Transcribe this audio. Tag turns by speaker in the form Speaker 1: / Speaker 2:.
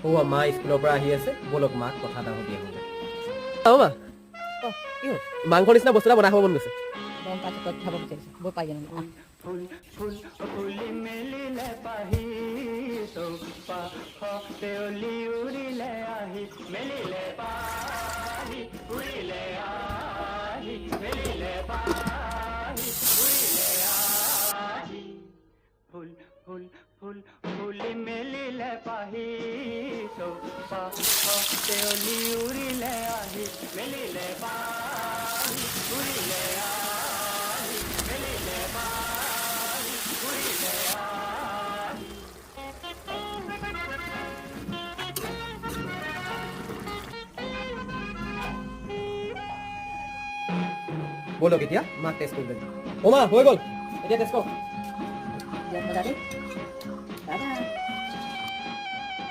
Speaker 1: ও মা স্কুলৰ পৰা আহি আছে বলক মাক কথা এটা সুধি আহোঁ মা
Speaker 2: কি হ'ল
Speaker 1: মাংসৰ নিচিনা বস্তু এটা বনাই খাব মন গৈছে
Speaker 2: গম পাইছোঁ তই খাব বিচাৰিছ বৈ পাই জানো
Speaker 3: ফুল ফুল ফুলি মেলিলে পাহি দেউলি উৰিলে আহি মেলিলে পাহি উৰিলে আহি মেলিলে পাহি উৰিলে আহি ফুল ফুল ফুল ফুলি মেলিলে পাহি দেউলি উৰিলে আহি মেলিলে পাহি উৰিলে আহি মেলিলে পাহি উৰিলে আহি
Speaker 1: বলক এতিয়া মাক টেষ্ট কৰিব ও মা হৈ গ'ল এতিয়া টেষ্ট কৰক
Speaker 2: মজা দেই